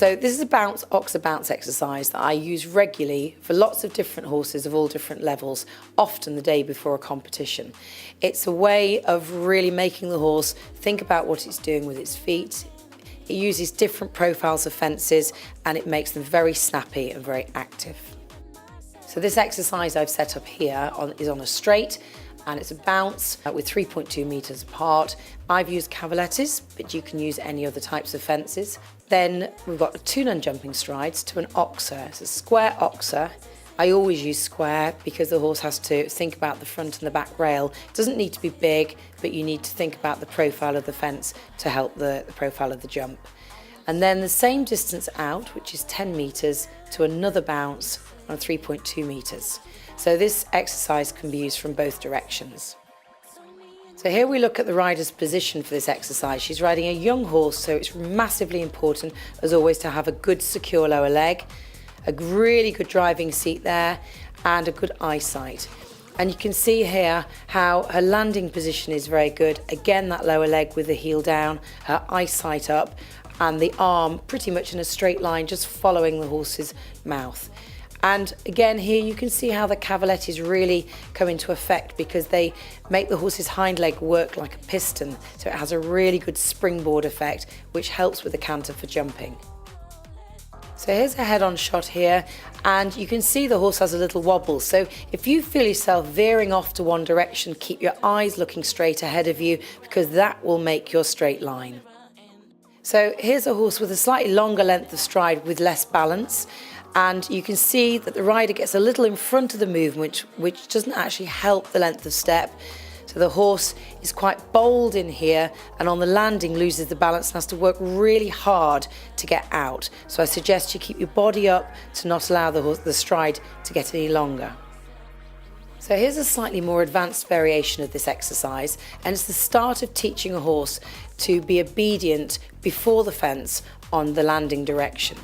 So this is a Oxer bounce exercise that I use regularly for lots of different horses of all different levels, often the day before a competition. It's a way of really making the horse think about what it's doing with its feet. It uses different profiles of fences and it makes them very snappy and very active. So this exercise I've set up here is on a straight, and it's a bounce with 3.2 metres apart. I've used cavalettes, but you can use any other types of fences. Then we've got 2 non-jumping strides to an Oxer. It's a square Oxer. I always use square because the horse has to think about the front and the back rail. It doesn't need to be big, but you need to think about the profile of the fence to help the profile of the jump. And then the same distance out, which is 10 metres, to another bounce on 3.2 metres. So this exercise can be used from both directions. So here we look at the rider's position for this exercise. She's riding a young horse, so it's massively important, as always, to have a good secure lower leg, a really good driving seat there, and a good eyesight. And you can see here how her landing position is very good. Again, that lower leg with the heel down, her eyesight up, and the arm pretty much in a straight line, just following the horse's mouth. And again, here you can see how the cavalettes really come into effect because they make the horse's hind leg work like a piston. So it has a really good springboard effect, which helps with the canter for jumping. So here's a head-on shot here, and you can see the horse has a little wobble. So if you feel yourself veering off to one direction, keep your eyes looking straight ahead of you because that will make your straight line. So here's a horse with a slightly longer length of stride with less balance. And you can see that the rider gets a little in front of the movement, which doesn't actually help the length of step. So the horse is quite bold in here and on the landing loses the balance and has to work really hard to get out. So I suggest you keep your body up to not allow the stride to get any longer. So here's a slightly more advanced variation of this exercise, and it's the start of teaching a horse to be obedient before the fence on the landing direction.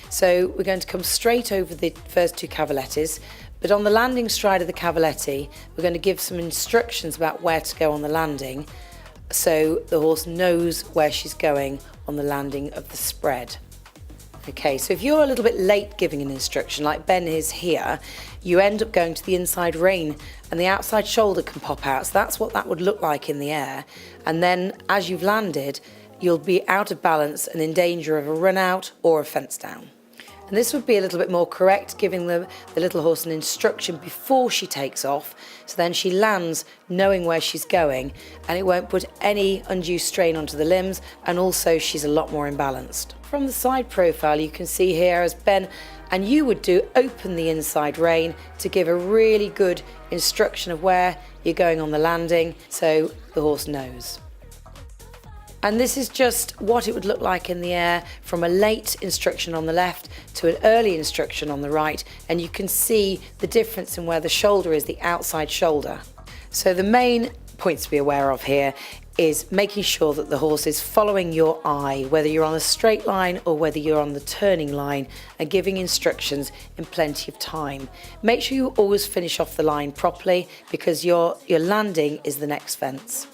So we're going to come straight over the first 2 cavalettes, but on the landing stride of the cavalette, we're going to give some instructions about where to go on the landing so the horse knows where she's going on the landing of the spread. Okay, so if you're a little bit late giving an instruction, like Ben is here, you end up going to the inside rein and the outside shoulder can pop out. So that's what that would look like in the air. And then as you've landed, you'll be out of balance and in danger of a run out or a fence down. And this would be a little bit more correct, giving the little horse an instruction before she takes off, so then she lands knowing where she's going and it won't put any undue strain onto the limbs, and also she's a lot more imbalanced. From the side profile you can see here as Ben and you would do, open the inside rein to give a really good instruction of where you're going on the landing so the horse knows. And this is just what it would look like in the air from a late instruction on the left to an early instruction on the right, and you can see the difference in where the shoulder is, the outside shoulder. So the main points to be aware of here is making sure that the horse is following your eye, whether you're on a straight line or whether you're on the turning line, and giving instructions in plenty of time. Make sure you always finish off the line properly because your landing is the next fence.